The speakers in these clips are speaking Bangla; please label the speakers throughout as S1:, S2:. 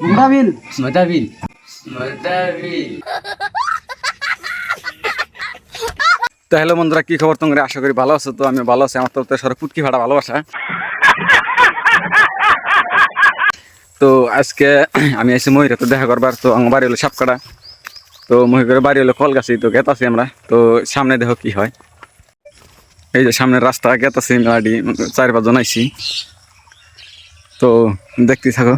S1: মোদাবিল
S2: মোদাবিল মোদাবিল।
S3: তো হ্যালো বন্ধুরা, কি খবর তোমরা? আশা করি ভালো আছো। তো আমি ভালো আছি। আমার তরফ থেকে সরো পুটকি ভাড়া ভালোবাসা। তো আজকে আমি এসে মহিরা তো দেখা করবার। তো আমার বাড়ি হলো সাপকাটা। তো মহিরের বাড়ি হলো কলগাছি। তো গেতাছি আমরা। তো সামনে দেখো কি হয়। এই যে সামনের রাস্তা গেতাছি গাড়ি 4-5 জন আইছি। তো দেখতে থাকো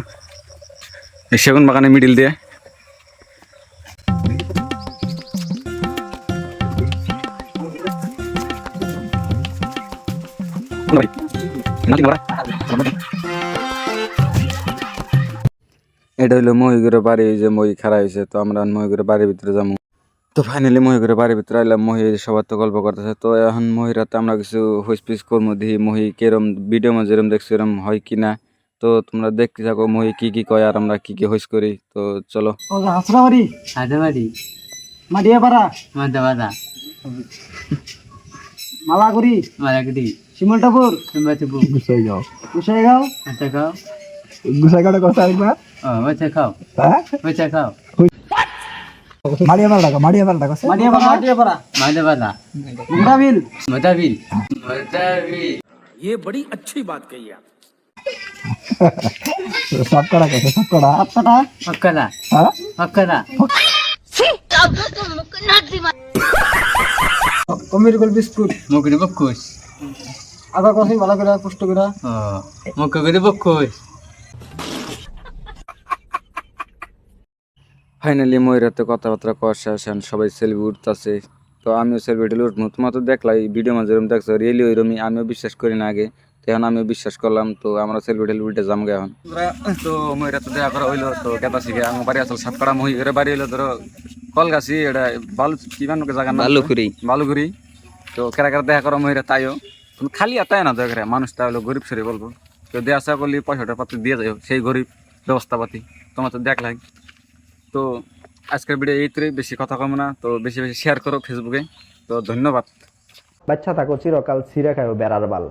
S3: এই সেগুন বাগানের মিডিল দিয়ে। এটা হইলো মহিগুরের বাড়ি। এই যে মই খাড়া হয়েছে। তো আমরা মহিগুরের বাড়ির ভিতরে যাবো। তো ফাইনালি মহিগুরের বাড়ির ভিতরে আইলাম। মহি সবার তো গল্প করতেছে। তো এখন মহিরাতে আমরা কিছু হুইস পিস করবো, দেখি মহি কেরম ভিডিও মাঝে যেরম দেখছি এরম হয় কিনা। তো তোমরা দেখতে থাকো মহি কি কি কয় আর আমরা কি কি হুইস করি। তো চলো।
S1: হাসরাবাড়ি
S2: হায়দ্রাবাদি
S1: মাডিয়াপাড়া
S2: মাদাবাদা
S1: মালাগুড়ি
S2: মালাগড়ি
S1: শিমলটাপুর
S2: সিম্বাতিপুর
S1: গুসাইগাঁও গুসাইগাঁও
S2: আচ্ছা খাও।
S1: গুসাইগাঁওটা কথা একবার
S2: ও আচ্ছা খাও
S1: হ্যাঁ
S2: আচ্ছা খাও।
S1: মাডিয়াপাড়া মাডিয়াপাড়া মাডিয়াপাড়া
S2: মাদাবাদা
S1: মোদাবিল
S2: মোদাবিল মোদাবিল।
S4: ये बड़ी अच्छी बात कही आप।
S1: সবকটা কথা সবকটা আপনাটা
S2: মক্কালা
S1: হ্যাঁ
S2: মক্কালা
S1: কমিরগল বিস্কুট
S2: মুগরি বকুশ।
S1: আবার কথা ভালো করে পুষ্ট করে
S2: ও মুগরি বকুশ।
S3: ফাইনালি মহিরাতে কথাবার্তা কওয়া শেষ। সবাই সেলফি উঠতেছে। তো আমিও সেলফিটি উঠবো। তোমার তো দেখলাই ভিডিও মাঝে এরকম দেখছো, রিয়েলি ওইরকমই। আমিও বিশ্বাস করি না আগে, তো এখন আমিও বিশ্বাস করলাম। তো আমরা সেলফিটি উঠে যাম গে এখন। তো মহিরাতে দেখা করা হইলো। তো কেতা শিখে আমার বাড়ি আসলে সাপকাড়া। মহিরের বাড়ি হইলো ধরো কলগাছি। এটা বালু কি বানো জায়গা না বালুগুড়ি। তো কেরা কেরা দেখা করা মহিরা তাইও তুমি খালি তাই না দেখে মানুষ তাই হলো গরিব সরি বলবো। তো দেওয়া আসা করলে পয়সাটা পাতি দিয়ে যাই সেই গরিব ব্যবস্থাপাতি তোমার তো দেখলাই। তো আজকের ভিডিও এইটাই, বেশি কথা কম না। তো বেশি বেশি শেয়ার করো ফেসবুকে। তো ধন্যবাদ।
S5: বাচ্চা থাকো চিরকাল ছিঁড়ে খাও বেড়ার বাল।